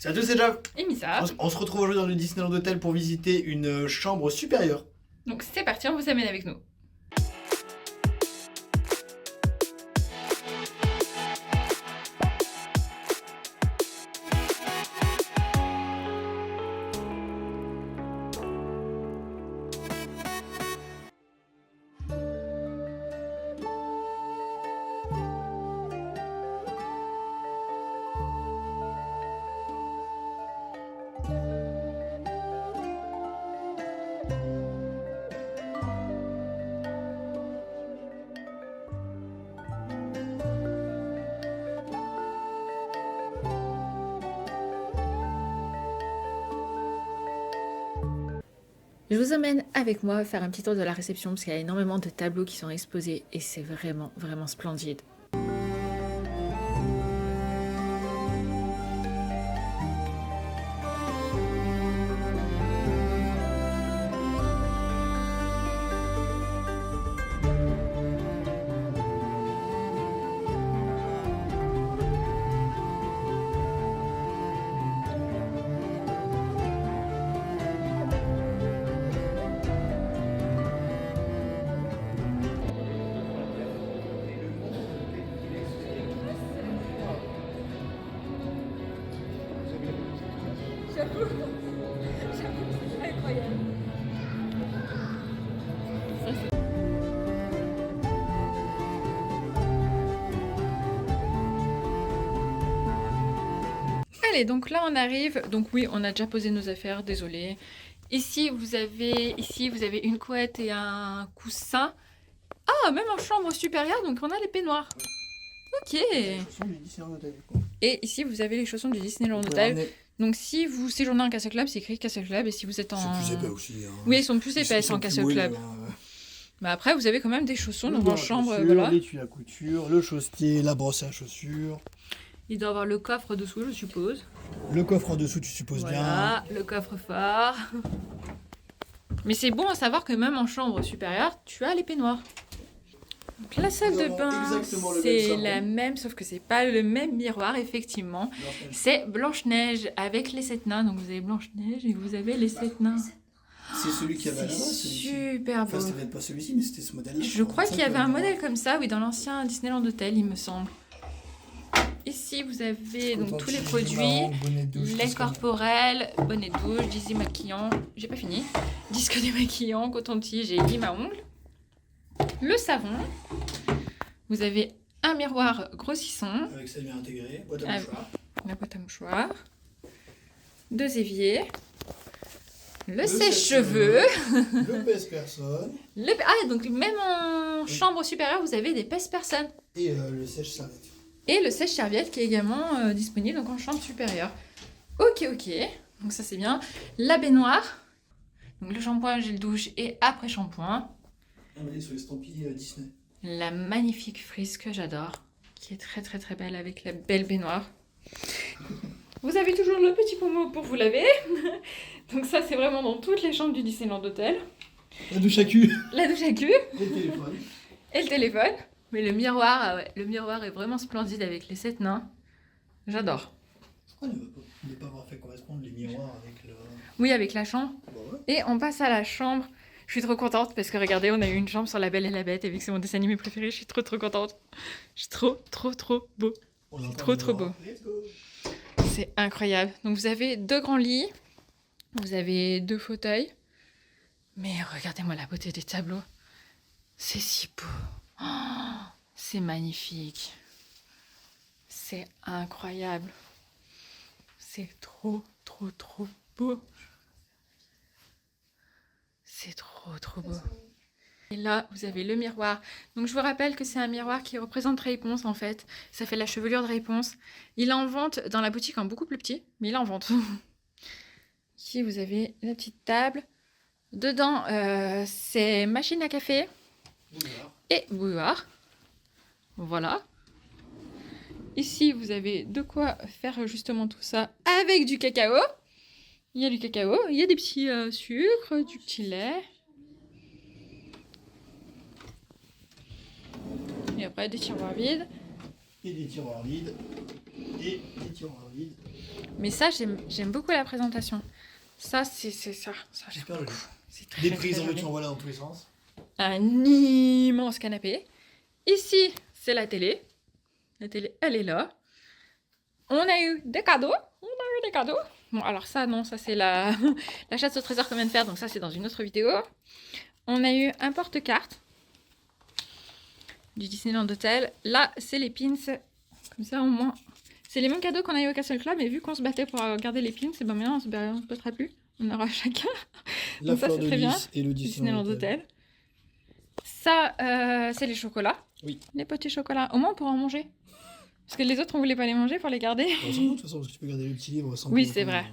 Salut à tous, c'est Jab. Et Misa. On se retrouve aujourd'hui dans le Disneyland Hotel pour visiter une chambre supérieure. Donc c'est parti, on vous amène avec nous. Je vous emmène avec moi faire un petit tour de la réception parce qu'il y a énormément de tableaux qui sont exposés et c'est vraiment splendide. J'avoue, c'est incroyable. Allez, donc là on arrive. Donc oui, on a déjà posé nos affaires, désolé. Ici vous avez une couette et un coussin. Ah, même en chambre supérieure, donc on a les peignoirs. Ok. Et ici vous avez les chaussons du Disneyland Hotel. Donc si vous séjournez en Castle Club, c'est écrit Castle Club. Et si vous êtes en... C'est plus épais aussi. Hein. Oui, ils sont plus épaisses en Castle Club. Mais après, vous avez quand même des chaussons dans votre chambre. Voilà. L'étui à couture, le chaussetier, la brosse à chaussures. Il doit avoir le coffre dessous, je suppose. Le coffre en dessous, tu supposes bien. Voilà, le coffre-fort. Mais c'est bon à savoir que même en chambre supérieure, tu as les peignoirs. Donc la salle de bain, c'est la même, sauf que c'est pas le même miroir, effectivement. C'est Blanche-Neige avec les 7 nains. Donc vous avez Blanche-Neige et vous avez les 7 nains. C'est celui qui avait là-bas, super beau. Enfin, c'était pas celui-ci, mais c'était ce modèle-là. Je crois qu'il y avait un modèle comme ça, oui, dans l'ancien Disneyland Hotel, il me semble. Ici, vous avez donc tous les produits, lait corporel, bonnet de douche, disque démaquillant, j'ai pas fini, disque démaquillant, coton-tige et lime à ongles. Le savon. Vous avez un miroir grossissant. Avec sa lumière intégrée, boîte à mouchoirs. La boîte à mouchoirs. 2 éviers. Le sèche-cheveux. Le pèse-personne. Ah, donc même en chambre supérieure, vous avez des pèse-personnes. Et le sèche-serviette. Et le sèche-serviette qui est également disponible donc en chambre supérieure. Ok. Donc ça c'est bien. La baignoire. Donc le shampoing, gel douche et après-shampoing. On est sur l'estampille Disney. La magnifique frise que j'adore. Qui est très belle avec la belle baignoire. Vous avez toujours le petit pommeau pour vous laver. Donc ça c'est vraiment dans toutes les chambres du Disneyland Hotel. La douche à cul. La douche à cul. Et le téléphone. Et le téléphone. Mais le miroir, le miroir est vraiment splendide avec les 7 nains. J'adore. Pourquoi ne pas avoir fait correspondre les miroirs avec le... Oui, avec la chambre. Bah ouais. Et on passe à la chambre. Je suis trop contente parce que regardez, on a eu une chambre sur La Belle et la Bête et vu que c'est mon dessin animé préféré, je suis trop contente. Je suis trop beau. Trop beau. C'est incroyable. Donc vous avez 2 grands lits. Vous avez 2 fauteuils. Mais regardez-moi la beauté des tableaux. C'est si beau. Oh, c'est magnifique. C'est incroyable. C'est trop beau. C'est trop beau. Et là, vous avez le miroir. Donc je vous rappelle que c'est un miroir qui représente Réponse en fait. Ça fait la chevelure de Réponse. Il est en vente dans la boutique en beaucoup plus petit, mais il est en vente. Ici, vous avez la petite table. Dedans, c'est machine à café et bouilloire. Voilà. Ici, vous avez de quoi faire justement tout ça avec du cacao. Il y a du cacao, il y a des petits sucres, du petit lait. Et après, des tiroirs vides. Et des tiroirs vides. et des tiroirs. Mais ça, j'aime beaucoup la présentation. Ça, c'est ça. Ça, j'aime Super joli. beaucoup. C'est très, Des très prises en joli. veux-tu en voilà dans tous les sens. Un immense canapé. Ici, c'est la télé. La télé, elle est là. On a eu des cadeaux. Bon, alors ça, non, ça c'est la... la chasse au trésor qu'on vient de faire. Donc ça, c'est dans une autre vidéo. On a eu un porte-carte du Disneyland Hotel. Là, c'est les pins. Comme ça, au moins... C'est les mêmes cadeaux qu'on a eu au Castle Club. Mais vu qu'on se battait pour garder les pins, et ben maintenant, on se battra plus. On aura chacun. La Donc ça, fleur c'est de très bien. lys et le Disneyland Disneyland Hotel. Ça, c'est les chocolats. Oui. Les petits chocolats. Au moins, on pourra en manger. Parce que les autres, on voulait pas les manger pour les garder. On s'en fout de toute façon parce que tu peux garder le petit livre sans Oui, pour c'est autant, vrai.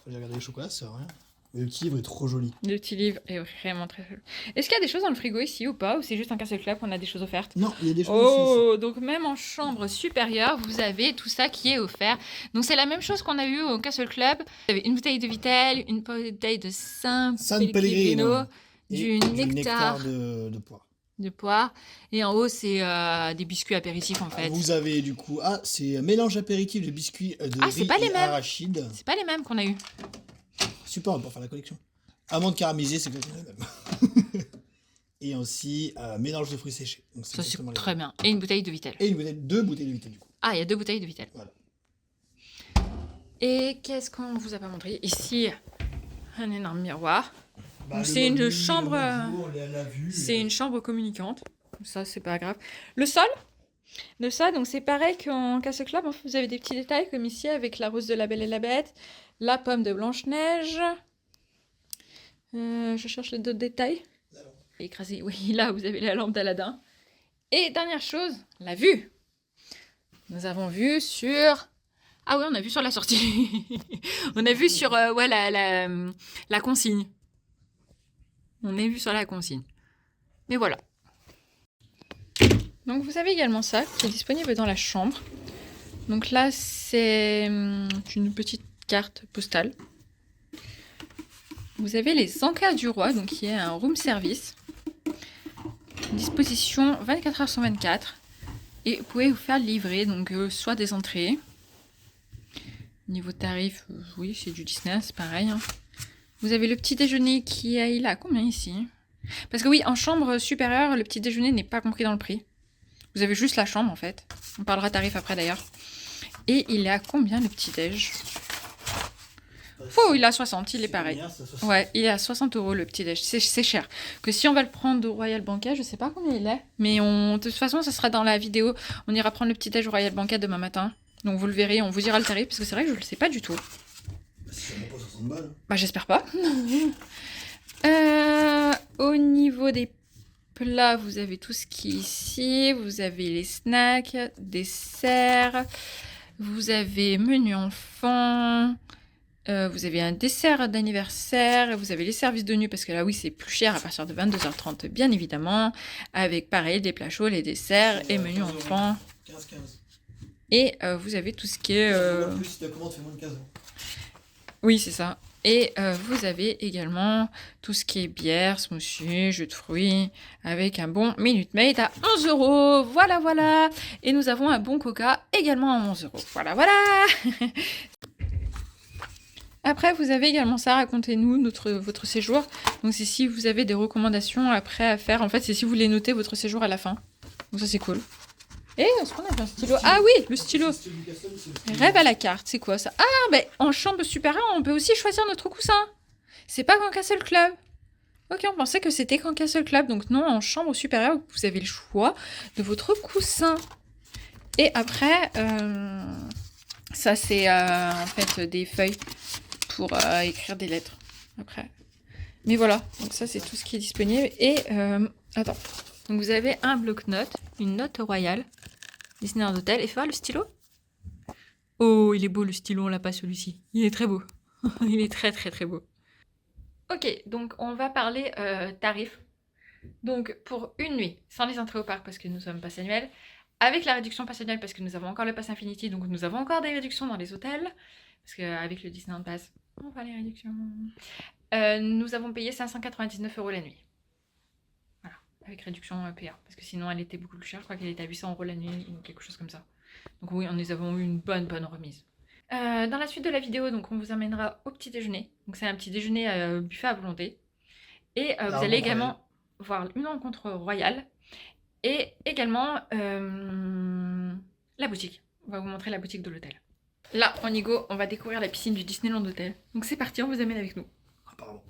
J'ai regardé les chocolats, ça sert à rien. Mais le petit livre est trop joli. Le petit livre est vraiment très joli. Est-ce qu'il y a des choses dans le frigo ici ou pas? Ou c'est juste un Castle Club qu'on a des choses offertes? Non, il y a des choses Oh, donc même en chambre supérieure, vous avez tout ça qui est offert. Donc c'est la même chose qu'on a eu au Castle Club. Vous avez une bouteille de Vittel, une bouteille de San Pellegrino, ici. du nectar de poire. de poire. Et en haut, c'est des biscuits apéritifs en fait. Vous avez du coup, c'est un mélange apéritif de biscuits de Ah, c'est riz pas les et mêmes. arachide. C'est pas les mêmes qu'on a eu. Super pour faire la collection. Amande caramélisée, c'est exactement les mêmes. Et aussi mélange de fruits séchés. Donc, Ça, c'est exactement les très mêmes. bien. Et une bouteille de Vittel. Et deux bouteilles de Vittel du coup. Ah, il y a 2 bouteilles de Vittel. Voilà. Et qu'est-ce qu'on vous a pas montré? Ici, un énorme miroir. Bah, Donc, le c'est une meuble, chambre, le meuble, on l'a vu. C'est une chambre communicante. Ça, c'est pas grave. Le sol, donc c'est pareil qu'en Castle Club. En fait, vous avez des petits détails comme ici avec la rose de la Belle et la Bête, la pomme de Blanche-Neige. Je cherche les d'autres détails. Écrasé. Oui, là, vous avez la lampe d'Aladin. Et dernière chose, la vue. Nous avons vu sur... Ah oui, on a vu sur la sortie. On a vu sur ouais, la consigne. On a vu sur la consigne. Mais voilà. Donc vous avez également ça qui est disponible dans la chambre. Donc là, c'est une petite carte postale. Vous avez les encas du roi, donc qui est un room service. Disposition 24h/24. Et vous pouvez vous faire livrer, donc soit des entrées. Niveau tarif, oui, c'est du Disney, c'est pareil. Hein. Vous avez le petit déjeuner qui est, il a combien ici? Parce que oui, en chambre supérieure, le petit déjeuner n'est pas compris dans le prix. Vous avez juste la chambre en fait. On parlera tarif après d'ailleurs. Et il est à combien le petit déj? Oh, il est à 60, il est pareil. Bien, ça, Ouais, il est à 60 € le petit déj. C'est cher. Que si on va le prendre au Royal Banquet, je sais pas combien il est. Mais de toute façon, ça sera dans la vidéo. On ira prendre le petit déj au Royal Banquet demain matin. Donc vous le verrez, on vous dira le tarif. Parce que c'est vrai que je le sais pas du tout. C'est sûrement pas 60 balles. Bah j'espère pas. Au niveau des plats, vous avez tout ce qui est ici. Vous avez les snacks, desserts. Vous avez menu enfant. Vous avez un dessert d'anniversaire. Vous avez les services de nuit parce que là oui c'est plus cher à partir de 22h30 bien évidemment. Avec pareil des plats chauds, les desserts et menu enfant. 15-15. Et vous avez tout ce qui est... Plus si ta commande fait moins de 15 ans. Oui, c'est ça. Et vous avez également tout ce qui est bière, smoothie, jus de fruits, avec un bon Minute Maid à 11 €. Voilà, voilà. Et nous avons un bon Coca également à 11 €. Voilà, voilà. Après, vous avez également ça. Racontez-nous votre séjour. Donc, c'est si vous avez des recommandations après à faire. En fait, c'est si vous voulez noter votre séjour à la fin. Donc, ça, c'est cool. Et est-ce qu'on a un stylo? Ah oui, le stylo. Rêve à la carte, c'est quoi ça? Ah, ben en chambre supérieure, on peut aussi choisir notre coussin. C'est pas qu'en Castle Club. Ok, on pensait que c'était qu'en Castle Club. Donc non, en chambre supérieure, vous avez le choix de votre coussin. Et après, ça c'est en fait des feuilles pour écrire des lettres. Après. Mais voilà, donc ça c'est tout ce qui est disponible. Et attends, donc vous avez un bloc-notes, une note royale. Disneyland Hotel. Et fais voir le stylo. Oh, il est beau le stylo, on l'a pas celui-ci. Il est très beau. Il est très très très beau. Ok, donc on va parler tarifs. Donc pour une nuit, sans les entrées au parc parce que nous sommes pass annuel, avec la réduction pass annuel parce que nous avons encore le pass Infinity, donc nous avons encore des réductions dans les hôtels. Parce qu'avec le Disneyland Pass, on va les réductions. Nous avons payé 599 € la nuit. Avec réduction PA, parce que sinon elle était beaucoup plus chère, je crois qu'elle était à 800 € la nuit ou quelque chose comme ça. Donc oui, nous avons eu une bonne remise. Dans la suite de la vidéo, donc on vous amènera au petit déjeuner. Donc c'est un petit déjeuner buffet à volonté. Et vous allez également voir une rencontre royale. Et également la boutique. On va vous montrer la boutique de l'hôtel. Là, on y go, on va découvrir la piscine du Disneyland Hotel. Donc c'est parti, on vous amène avec nous. Apparemment.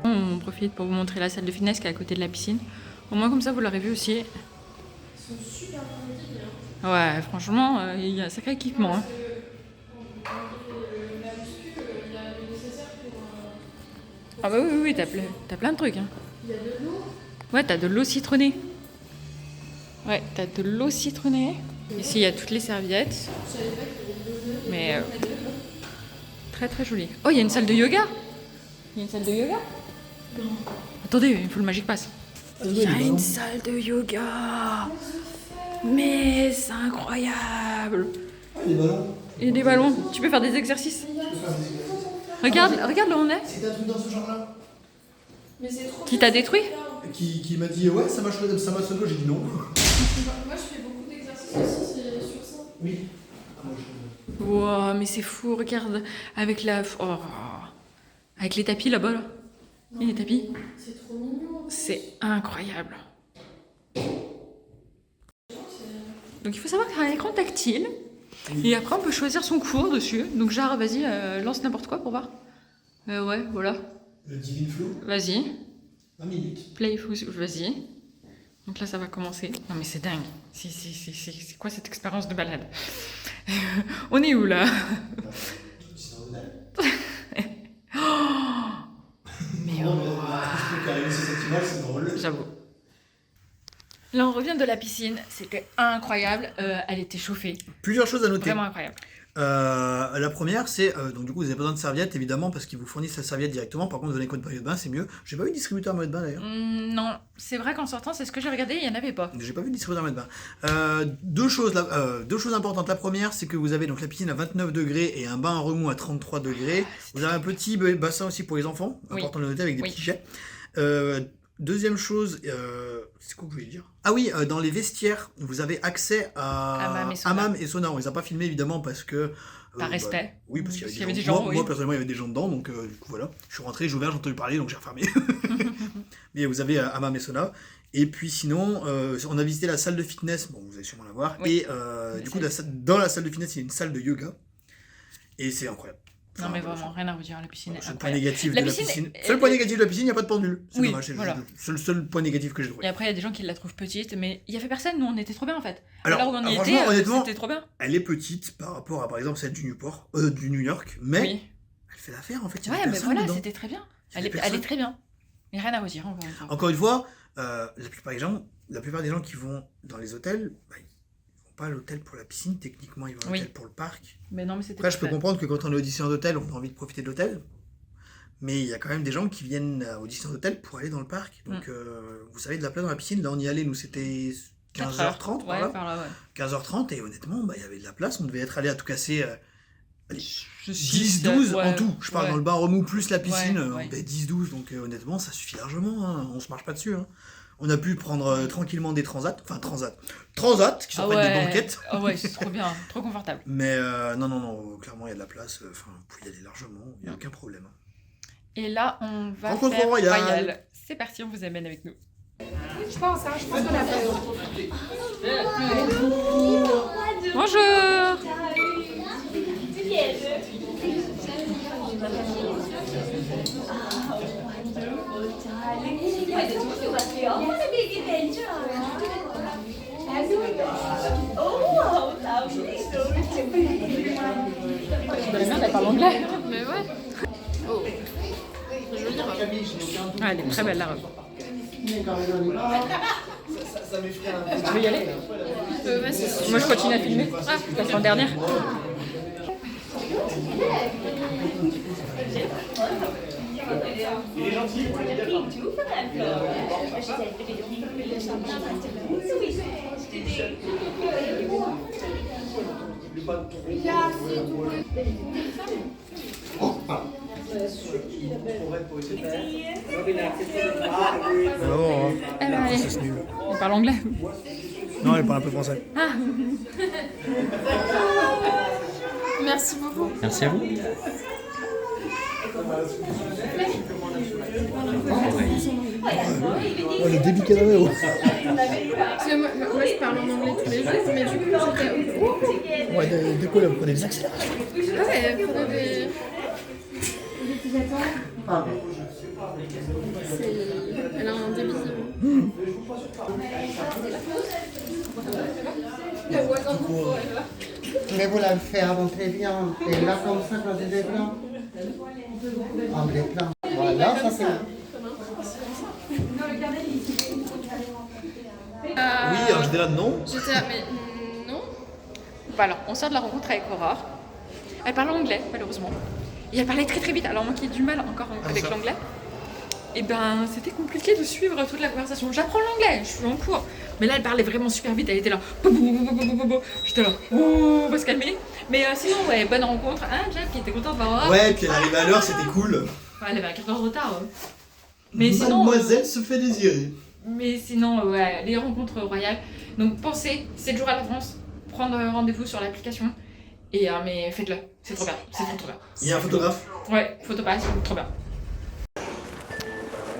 On profite pour vous montrer la salle de fitness qui est à côté de la piscine. Au moins comme ça vous l'aurez vu aussi. Ils sont super bien équipés. Ouais, franchement, il y a un sacré équipement. Hein. La muscu, il y a le nécessaire pour... Ah bah oui, t'as plein de trucs. Hein. Il y a de l'eau. Ouais, t'as de l'eau citronnée. Ouais, t'as de l'eau citronnée. Ici, il y a toutes les serviettes. Je savais pas qu'il y avait de l'eau. Mais très joli. Oh, il y a une salle de yoga. Il y a une salle de yoga. Attendez, il faut le Magic Pass. Il y a une salle de yoga. Mais c'est incroyable. Les ballons. Il y a des ballons. Tu peux faire des exercices. Regarde là où on est. C'est un truc dans ce genre-là. Mais c'est trop Qui bien, t'a détruit? Qui m'a dit ouais, ça m'a sonné, j'ai dit non. Moi, je fais beaucoup d'exercices aussi, c'est sur ça. Oui. Wow, mais c'est fou, regarde. Avec la. Oh. Avec les tapis là-bas, là. Il y a les tapis. C'est trop mignon. C'est incroyable. Donc il faut savoir qu'il y a un écran tactile. Et après on peut choisir son cours dessus. Donc genre vas-y, lance n'importe quoi pour voir. Ouais, voilà. Le Divine Flow. Vas-y. 20 minutes. Playful, vas-y. Donc là ça va commencer. Non mais c'est dingue. C'est quoi cette expérience de balade? On est où là? Mais oh. C'est drôle. J'avoue. Là, on revient de la piscine. C'était incroyable. Elle était chauffée. Plusieurs choses à noter. Vraiment incroyable. La première, c'est donc du coup, vous avez pas besoin de serviettes évidemment parce qu'ils vous fournissent la serviette directement. Par contre, vous avez une maillot de bain, c'est mieux. J'ai pas vu de distributeur maillot de bain d'ailleurs. Non, c'est vrai qu'en sortant, c'est ce que j'ai regardé, il y en avait pas. J'ai pas vu de distributeur maillot de bain. Deux choses importantes. La première, c'est que vous avez donc la piscine à 29 degrés et un bain à remous à 33 degrés. Vous avez un petit bassin aussi pour les enfants, important de le noter avec des petits jets. Deuxième chose, c'est quoi que je voulais dire? Ah oui, dans les vestiaires, vous avez accès à Hammam et Sauna. On les a pas filmés évidemment parce que... Par respect. Oui, parce qu'il y avait des gens. Moi, personnellement, il y avait des gens dedans, donc du coup voilà. Je suis rentré, j'ai ouvert, j'ai entendu parler, donc j'ai refermé. Mais vous avez Hammam et Sauna. Et puis sinon, on a visité la salle de fitness, bon vous allez sûrement la voir. Oui. Et du coup, dans la salle de fitness, il y a une salle de yoga. Et c'est incroyable. Non mais vraiment, rien à vous dire, la piscine est Seul incroyable. point négatif de la piscine. Seul point négatif de la piscine, il n'y a pas de pendule. C'est dommage, c'est le seul point négatif que j'ai trouvé. Et après, il y a des gens qui la trouvent petite, mais il y avait personne, nous on était trop bien en fait. Alors, là où on y était, honnêtement, c'était trop bien. Elle est petite par rapport à par exemple celle du New York, mais elle fait l'affaire en fait. Ouais, mais voilà, c'était très bien. Elle est très bien. Mais rien à vous dire, encore une fois. Encore une fois, la plupart des gens qui vont dans les hôtels, pas à l'hôtel pour la piscine, techniquement ils vont à l'hôtel pour le parc. Mais non, mais c'était après je peux comprendre que quand on est au Disneyland d'hôtel, on a envie de profiter de l'hôtel, mais il y a quand même des gens qui viennent au Disneyland d'hôtel pour aller dans le parc. Donc vous savez, de la place dans la piscine, là on y allait, nous c'était 15h30 par là. 15h30 et honnêtement il y avait de la place, on devait être allé à tout casser 10-12 en tout. Je parle dans le bain remous plus la piscine, on était 10-12, donc honnêtement ça suffit largement, hein. On se marche pas dessus. Hein. On a pu prendre tranquillement des transats qui sont pas des banquettes. Ah ouais, c'est trop bien, trop confortable. Mais non, clairement il y a de la place, vous pouvez y aller largement, il n'y a aucun problème. Et là, on va Rencontre faire royale. C'est parti, on vous amène avec nous. Je pense qu'on a fait. Bonjour. Elle parle anglais. Mais ouais. Oh. Je veux dire. Ah, elle est très belle la robe. Tu veux y aller? Vas-y. Moi je continue à filmer. Ah, la semaine dernière. Non, Eh ben allez. c'est nul. On parle anglais. Non, elle parle un peu français. Merci beaucoup. Merci à vous. Oh, le débit qu'elle avait, oh. Parce que moi, je parle en anglais tous les jours, mais du coup, c'était. Ouais, des quoi, on prenait des accélérations. Ah ouais, il faudrait des. Elle a un débit. Mais vous l'avez fait avant très bien. Et là, comme ça, quand j'ai des blancs. En blé blanc. Voilà, ça c'est. Oui, alors j'étais là, non. J'étais là, mais non. Voilà, on sort de la rencontre avec Aurore. Elle parle anglais, malheureusement. Et elle parlait très très vite. Alors moi qui ai du mal encore avec ça. l'anglais, et ben c'était compliqué de suivre toute la conversation. J'apprends l'anglais, je suis en cours. Mais là elle parlait vraiment super vite, elle était là. J'étais là, oh, on va se calmer. Mais sinon, ouais, bonne rencontre. Hein, Jeff qui était content de voir Aurore. Ouais, puis elle arrivait à l'heure, c'était cool. Ouais, elle avait un quart d'heure de retard. Mais sinon, Mademoiselle se fait désirer. mais sinon, ouais, les rencontres royales. Donc pensez, 7 jours à l'avance, prendre rendez-vous sur l'application. Et mais faites-le, c'est trop bien, c'est trop bien. Il y a un photographe. Ouais, photopass, trop bien.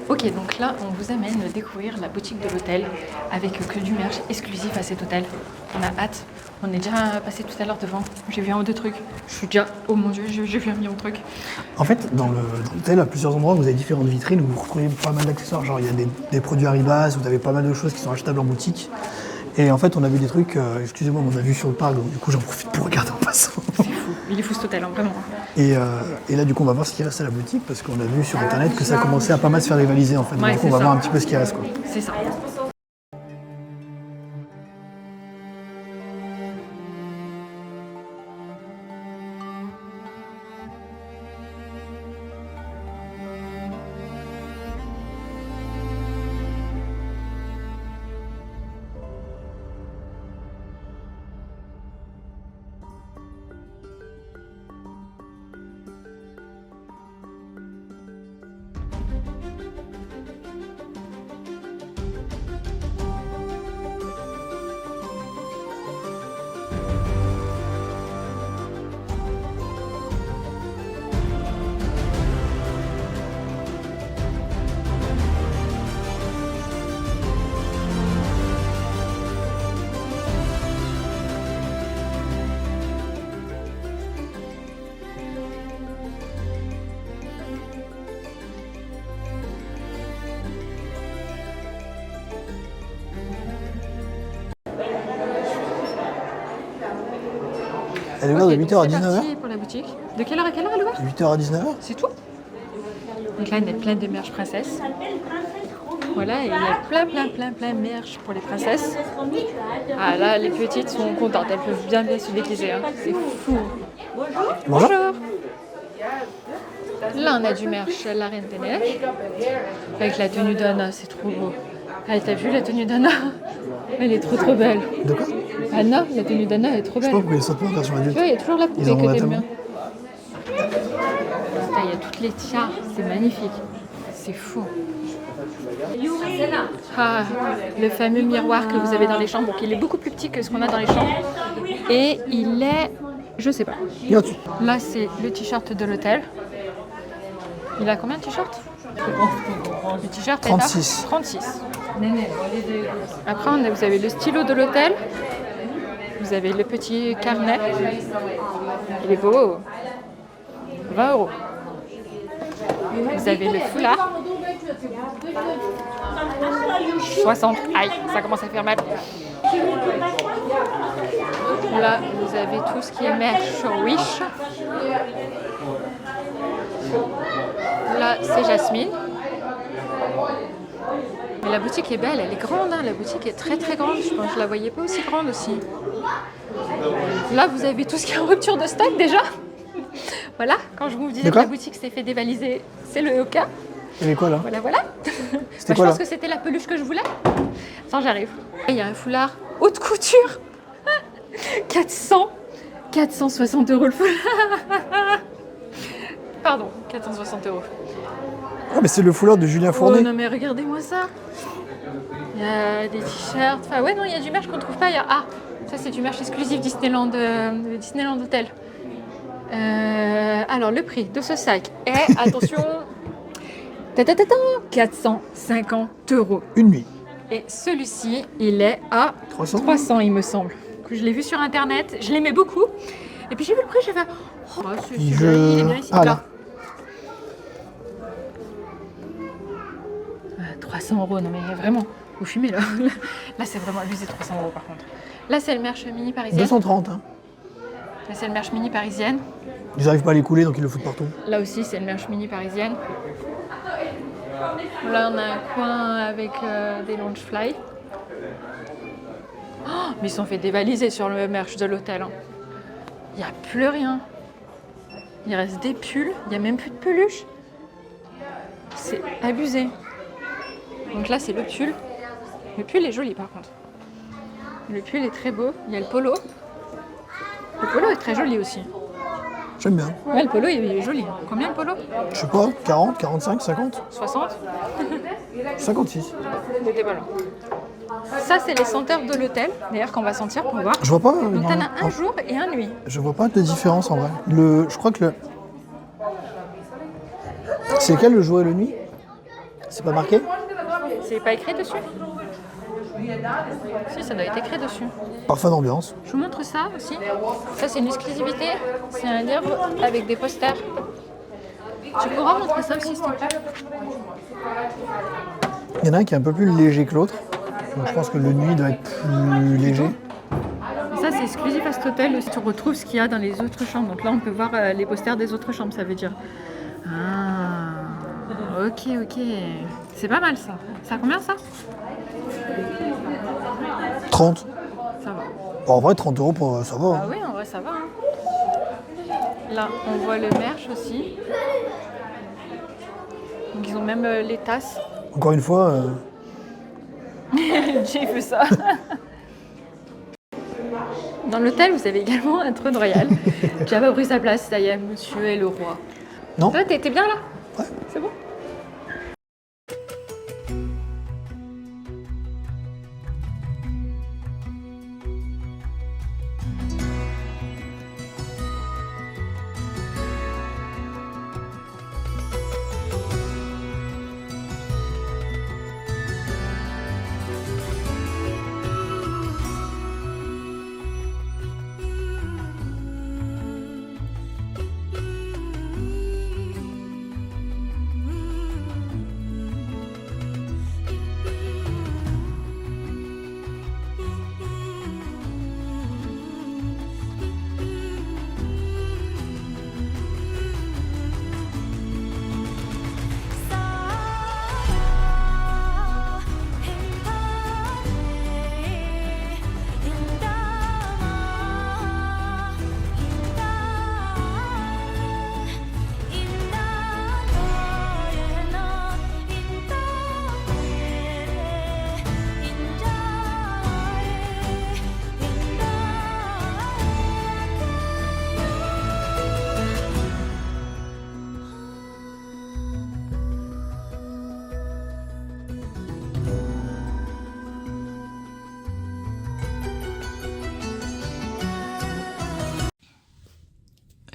Ok, donc là, on vous amène découvrir la boutique de l'hôtel avec que du merch exclusif à cet hôtel. On a hâte. On est déjà passé tout à l'heure devant. J'ai vu un ou deux trucs. Je suis déjà, oh mon dieu, j'ai vu un million de trucs. En fait, dans l'hôtel, à plusieurs endroits, vous avez différentes vitrines où vous retrouvez pas mal d'accessoires. Genre, il y a des produits Arribas, vous avez pas mal de choses qui sont achetables en boutique. Et en fait, on a vu des trucs, excusez-moi, mais on a vu sur le parc, donc du coup, j'en profite pour regarder en passant. C'est fou. Il est fou cet hôtel, hein, vraiment. Et là, du coup, on va voir ce qui reste à la boutique parce qu'on a vu sur internet que ça commençait à pas mal se faire rivaliser en fait. Ouais, Donc, on c'est va ça. voir un petit peu ce qui reste, quoi. C'est ça. Elle est ouverte de Ok, 8h à donc c'est 19h. parti pour la boutique. De quelle heure à quelle heure elle est ouverte? 8h à 19h. C'est tout. Donc là, on est plein de merch princesses. Voilà, et il y a plein de merch pour les princesses. Ah là, les petites sont contentes, elles peuvent bien se déguiser. Hein. C'est fou. Bonjour. Là, on a du merch La Reine des Neiges. Avec la tenue d'Anna, c'est trop beau. Ah, t'as vu la tenue d'Anna? Elle est trop belle. De quoi? Anna, la tenue d'Anna est trop Je sais belle. pas pourquoi ils sortent pas en version Tu adulte. vois, il y a toujours la poupée Ils en que ont t'aimes tellement. bien. Putain, il y a toutes les tiares, c'est magnifique. C'est fou. Ah, le fameux miroir que vous avez dans les chambres, donc il est beaucoup plus petit que ce qu'on a dans les chambres. Et il est, je sais pas. Regarde, tu- Là, c'est le t-shirt de l'hôtel. Il a combien de t-shirts? Le t-shirt est à 36. 36. Après, vous avez le stylo de l'hôtel. Vous avez le petit carnet. Il est beau. 20 €. Vous avez le foulard. 60. Aïe, ça commence à faire mal. Là, vous avez tout ce qui est merch Wish. Là, c'est Jasmine. Mais la boutique est belle, elle est grande, hein. La boutique est très très grande. Je pense que je la voyais pas aussi grande aussi. Là, vous avez tout ce qui est en rupture de stock déjà. Voilà, quand je vous disais que la boutique s'est fait dévaliser, c'est le cas. Et quoi là? Voilà, voilà. C'était Je quoi pense là? que c'était la peluche que je voulais. Attends, j'arrive. Il y a un foulard haute couture. 460 € le foulard. Pardon, 460 €. Ah mais c'est le foulard de Julien Oh Fournet. non mais regardez-moi ça. Il y a des t-shirts. Enfin ouais non, il y a du merch qu'on trouve pas. Ah, ça c'est du merch exclusif Disneyland, Disneyland Hotel. Alors le prix de ce sac est, attention, 450 €. Une nuit. Et celui-ci, il est à 300 il me semble. Je l'ai vu sur internet, je l'aimais beaucoup. Et puis j'ai vu le prix, j'ai fait oh, il est bien ici. Ah là. 300 €, non mais vraiment, vous fumez là. Là c'est vraiment abusé, 300 € par contre. Là c'est le merch mini parisienne. 230 hein. Là c'est le merch mini parisienne. Ils n'arrivent pas à les couler donc ils le foutent partout. Là aussi c'est le merch mini parisienne. Là on a un coin avec des launch fly. Oh, mais ils sont fait dévaliser sur le merch de l'hôtel. Hein. Il n'y a plus rien. Il reste des pulls, il n'y a même plus de peluche. C'est abusé. Donc là c'est le pull. Le pull est joli par contre. Le pull est très beau. Il y a le polo. Le polo est très joli aussi. J'aime bien. Ouais, le polo il est joli. Combien le polo? Je sais pas, 40, 45, 50 60. 56. C'était pas loin. Ça c'est les senteurs de l'hôtel. D'ailleurs qu'on va sentir pour voir. Je vois pas. Donc t'en as un jour et un nuit. Je vois pas de différence en vrai. Je crois que le. C'est lequel le jour et le nuit? C'est pas marqué? C'est pas écrit dessus? Si, ça doit être écrit dessus. Parfum d'ambiance. Je vous montre ça aussi. Ça, c'est une exclusivité. C'est un livre avec des posters. Tu pourras montrer ça aussi, s'il te plaît? Il y en a un qui est un peu plus léger que l'autre. Donc je pense que le nuit doit être plus léger. Ça, c'est exclusif à cet hôtel. Tu retrouves ce qu'il y a dans les autres chambres. Donc là, on peut voir les posters des autres chambres, ça veut dire. Ah, ok, ok. C'est pas mal, ça. Ça a combien, ça? 30. Ça va. Bon, en vrai, 30 € pour ça va. Ah Hein. oui, en vrai, ça va. Hein. Là, on voit le merch aussi. Donc, ils ont même les tasses. Encore une fois. J'ai fait ça. Dans l'hôtel, vous avez également un trône royal qui a pas pris sa place. Ça y est, monsieur est le roi. Non. Toi, t'es bien là? Ouais. C'est bon?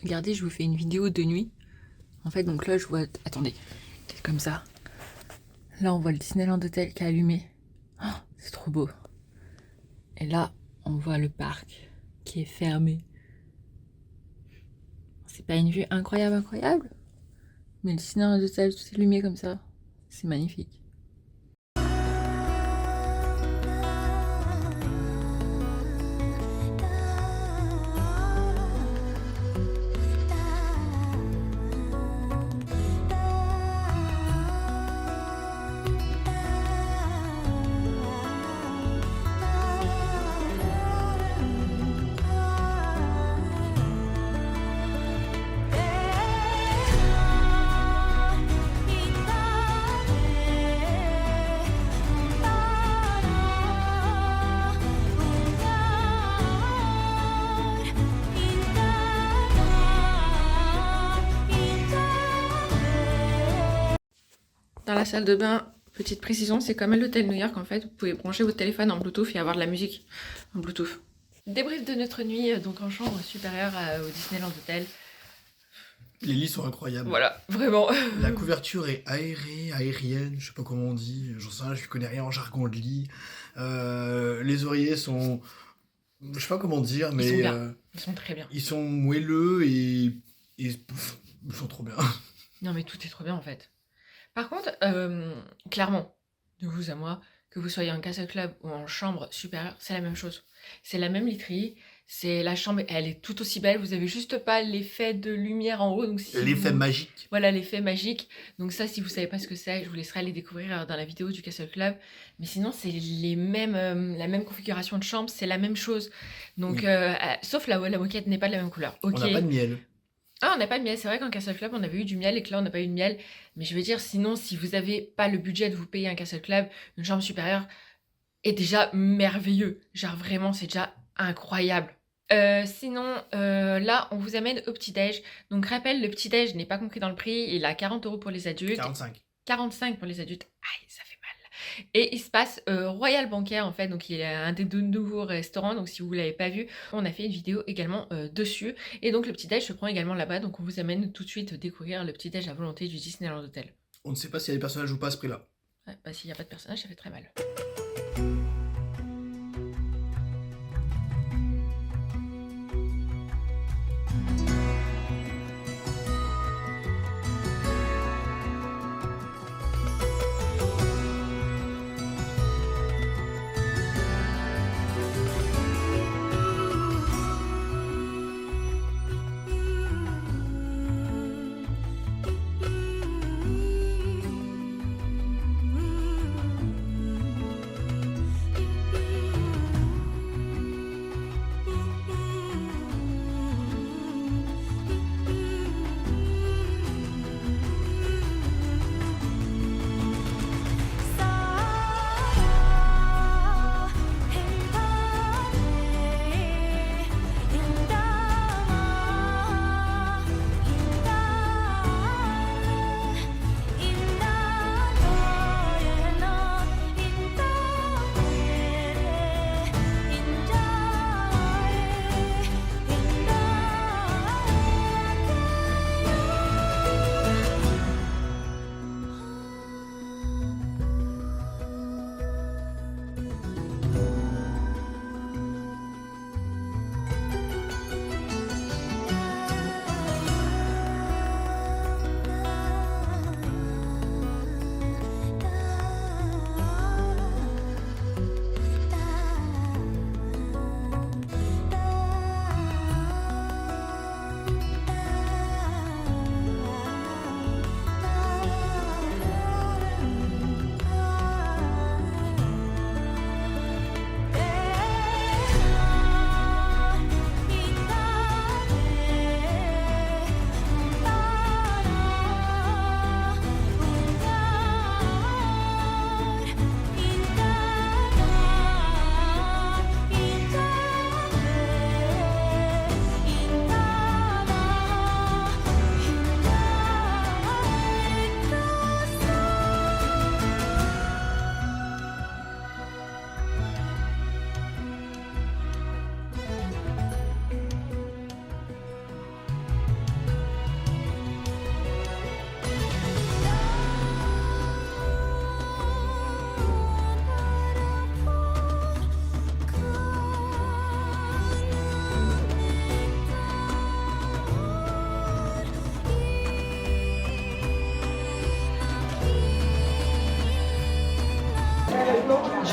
Regardez, je vous fais une vidéo de nuit. En fait, donc là, je vois... Attendez, c'est comme ça. Là, on voit le Disneyland Hotel qui est allumé. Oh, c'est trop beau. Et là, on voit le parc qui est fermé. C'est pas une vue incroyable, incroyable? Mais le Disneyland d'hôtel, tout est lumière comme ça, c'est magnifique. Dans la salle de bain, petite précision, c'est comme à l'hôtel New York en fait, vous pouvez brancher votre téléphone en Bluetooth et avoir de la musique en Bluetooth. Débrief de notre nuit, donc en chambre supérieure au Disneyland Hotel. Les lits sont incroyables. Voilà, vraiment. La couverture est aérienne, je sais pas comment on dit, j'en sais rien, je connais rien en jargon de lit. Les oreillers sont, je sais pas comment dire, mais Ils sont bien. Ils sont très bien. ils sont moelleux et ils sont trop bien. Non mais tout est trop bien en fait. Par contre, clairement, de vous à moi, que vous soyez en Castle Club ou en chambre supérieure, c'est la même chose. C'est la même literie, c'est la chambre, elle est tout aussi belle, vous avez juste pas l'effet de lumière en haut. Donc si L'effet vous... magique. Voilà, l'effet magique. Donc ça, si vous savez pas ce que c'est, je vous laisserai aller découvrir dans la vidéo du Castle Club. Mais sinon, c'est les mêmes, la même configuration de chambre, c'est la même chose. Donc, Oui. sauf là où la moquette n'est pas de la même couleur. Ok. On n'a pas de miel. Ah, on n'a pas de miel. C'est vrai qu'en Castle Club, on avait eu du miel et que là, on n'a pas eu de miel. Mais je veux dire, sinon, si vous n'avez pas le budget de vous payer un Castle Club, une chambre supérieure est déjà merveilleux. Genre, vraiment, c'est déjà incroyable. Sinon, là, on vous amène au petit-déj. Donc, rappel, le petit-déj n'est pas compris dans le prix. Il a 40 € pour les adultes. 45. 45 pour les adultes. Aïe, ça fait mal. Et il se passe Royal Banquet en fait, donc il y a un des deux nouveaux restaurants, donc si vous ne l'avez pas vu, on a fait une vidéo également dessus. Et donc le petit-déj se prend également là-bas, donc on vous amène tout de suite découvrir le petit-déj à volonté du Disneyland Hotel. On ne sait pas s'il y a des personnages ou pas à ce prix-là. Ouais, bah s'il n'y a pas de personnage, ça fait très mal.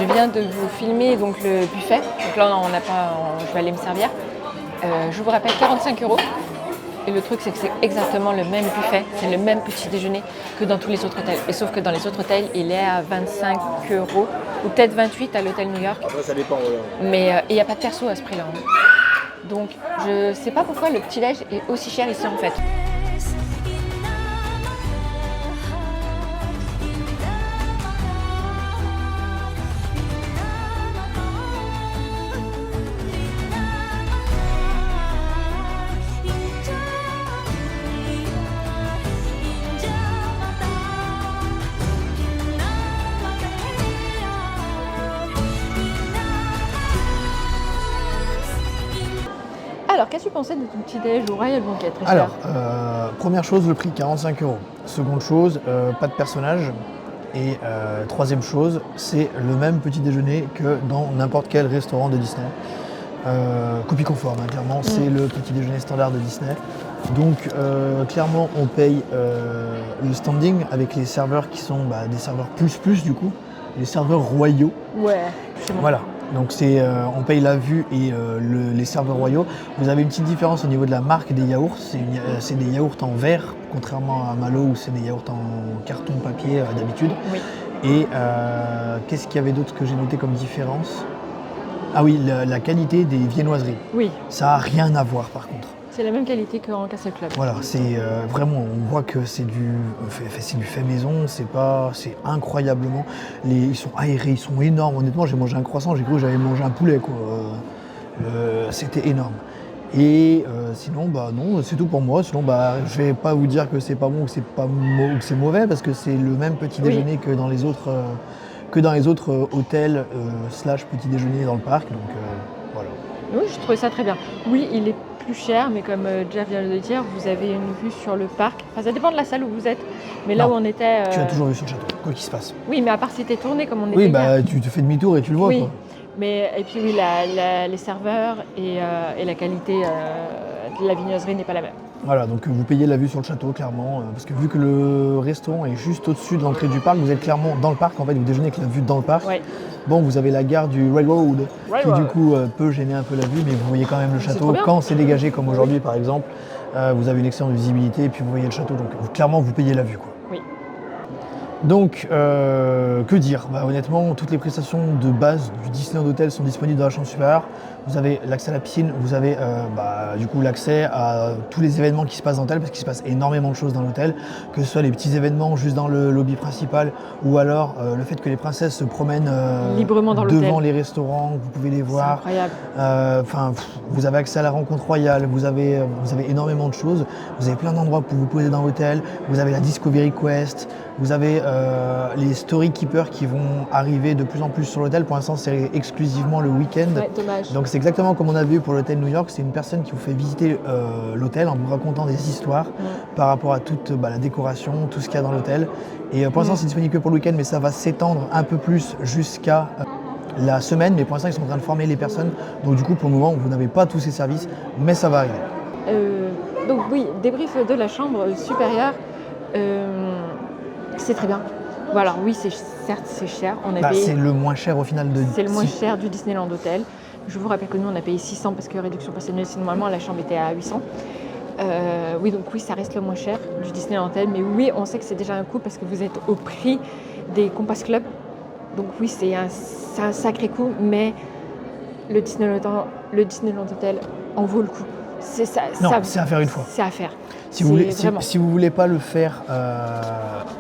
Je viens de vous filmer donc le buffet. Donc là, on n'a pas, je vais aller me servir. Je vous rappelle 45 €. Et le truc, c'est que c'est exactement le même buffet, c'est le même petit déjeuner que dans tous les autres hôtels. Et sauf que dans les autres hôtels, il est à 25 € ou peut-être 28 à l'hôtel New York. Après, ça dépend. Mais il n'y a pas de perso à ce prix-là. Hein. Donc, je ne sais pas pourquoi le petit-déj est aussi cher ici en fait. Alors, qu'as-tu pensé de ton petit-déj au Royal Banquet, très cher? Alors, première chose, le prix 45 €. Seconde chose, pas de personnage. Et troisième chose, c'est le même petit déjeuner que dans n'importe quel restaurant de Disney. Copie conforme, hein, clairement, c'est le petit déjeuner standard de Disney. Donc, clairement, on paye le standing avec les serveurs qui sont des serveurs plus du coup, les serveurs royaux. Ouais, c'est bon. Voilà. Donc on paye la vue et les serveurs royaux. Vous avez une petite différence au niveau de la marque des yaourts. C'est des yaourts en verre, contrairement à Malo où c'est des yaourts en carton papier d'habitude. Oui. Et qu'est-ce qu'il y avait d'autre que j'ai noté comme différence? Ah oui, la qualité des viennoiseries. Oui, Ça n'a rien à voir par contre. c'est la même qualité qu'en Castle Club. Voilà, c'est vraiment, on voit que c'est du fait maison, c'est incroyablement, ils sont aérés, ils sont énormes. Honnêtement, j'ai mangé un croissant, j'ai cru que j'avais mangé un poulet, quoi. C'était énorme. Et sinon, non, c'est tout pour moi. Sinon, je vais pas vous dire que c'est pas bon ou que c'est mauvais, parce que c'est le même petit déjeuner que dans les autres hôtels / petit déjeuner dans le parc. Donc voilà. Oui, je trouvais ça très bien. Oui, il est plus cher, mais comme Jeff vient de le dire, vous avez une vue sur le parc. Enfin, ça dépend de la salle où vous êtes, mais là Non, où on était... Tu as toujours vu sur le château, quoi qu'il se passe. Oui, mais à part si c'était tourné comme on était Oui, hier. tu te fais demi-tour et tu le vois, Oui, quoi. mais et puis oui, les serveurs et la qualité de la vignoiserie n'est pas la même. Voilà, donc vous payez la vue sur le château, clairement, parce que vu que le restaurant est juste au-dessus de l'entrée du parc, vous êtes clairement dans le parc, en fait, vous déjeunez avec la vue dans le parc. Ouais. Bon, vous avez la gare du Railroad, qui Railroad. du coup peut gêner un peu la vue, mais vous voyez quand même le C'est château. trop bien. Quand c'est dégagé, comme aujourd'hui par exemple, vous avez une excellente visibilité, et puis vous voyez le château, donc clairement vous payez la vue, quoi. Oui. Donc, que dire? Honnêtement, toutes les prestations de base du Disneyland Hotel sont disponibles dans la chambre supérieure. Vous avez l'accès à la piscine, vous avez du coup l'accès à tous les événements qui se passent dans l'hôtel, parce qu'il se passe énormément de choses dans l'hôtel, que ce soit les petits événements juste dans le lobby principal, ou alors le fait que les princesses se promènent Librement dans devant l'hôtel. les restaurants, vous pouvez les C'est voir. incroyable. Vous avez accès à la rencontre royale, vous avez énormément de choses, vous avez plein d'endroits pour vous poser dans l'hôtel, vous avez la Discovery Quest, vous avez les Story Keepers qui vont arriver de plus en plus sur l'hôtel. Pour l'instant, c'est exclusivement le week-end. Ouais, dommage. Donc c'est exactement comme on a vu pour l'hôtel New York, c'est une personne qui vous fait visiter l'hôtel en vous racontant des histoires par rapport à toute la décoration, tout ce qu'il y a dans l'hôtel. Et pour l'instant, c'est disponible que pour le week-end, mais ça va s'étendre un peu plus jusqu'à la semaine. Mais pour l'instant, ils sont en train de former les personnes. Donc du coup, pour le moment, vous n'avez pas tous ces services, mais ça va arriver. Donc oui, débrief de la chambre supérieure, c'est très bien. Voilà, oui, certes c'est cher, on a payé... C'est le moins cher au final de... C'est le moins cher du Disneyland Hotel. Je vous rappelle que nous on a payé 600 parce que réduction personnelle, normalement la chambre était à 800. Oui, donc oui, ça reste le moins cher du Disneyland Hotel, mais oui, on sait que c'est déjà un coût parce que vous êtes au prix des Compass Club. Donc oui, c'est un sacré coup, mais le Disneyland Hotel en vaut le coup. C'est à faire une fois. C'est à faire. Si vous voulez pas le faire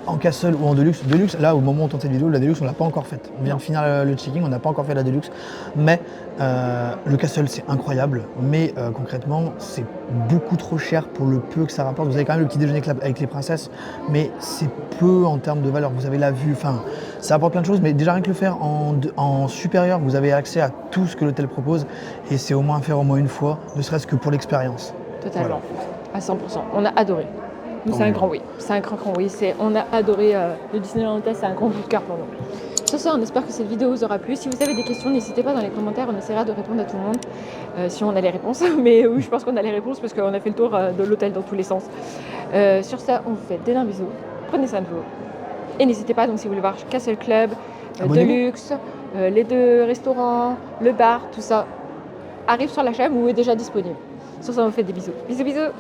en Castle ou en Deluxe, là au moment où on tourne cette vidéo, la Deluxe on l'a pas encore faite. On vient de finir le checking, on n'a pas encore fait la Deluxe, mais le Castle c'est incroyable, mais concrètement c'est beaucoup trop cher pour le peu que ça rapporte. Vous avez quand même le petit déjeuner avec les princesses, mais c'est peu en termes de valeur. Vous avez la vue, ça apporte plein de choses, mais déjà rien que le faire en supérieur, vous avez accès à tout ce que l'hôtel propose, et c'est au moins à faire au moins une fois, ne serait-ce que pour l'expérience. Totalement. Voilà. À 100%. On a adoré. Nous, c'est un grand oui. C'est un grand oui. On a adoré le Disneyland Hotel, c'est un grand coup de cœur pour nous. Sur ce, on espère que cette vidéo vous aura plu. Si vous avez des questions, n'hésitez pas dans les commentaires, on essaiera de répondre à tout le monde. Si on a les réponses. Mais oui, je pense qu'on a les réponses parce qu'on a fait le tour de l'hôtel dans tous les sens. Sur ça, on vous fait d'énormes bisous. Prenez soin de vous. Et n'hésitez pas, donc si vous voulez voir Castle Club, Deluxe, les 2 restaurants, le bar, tout ça arrive sur la chaîne ou est déjà disponible. Sur ça, on vous fait des bisous. Bisous, bisous.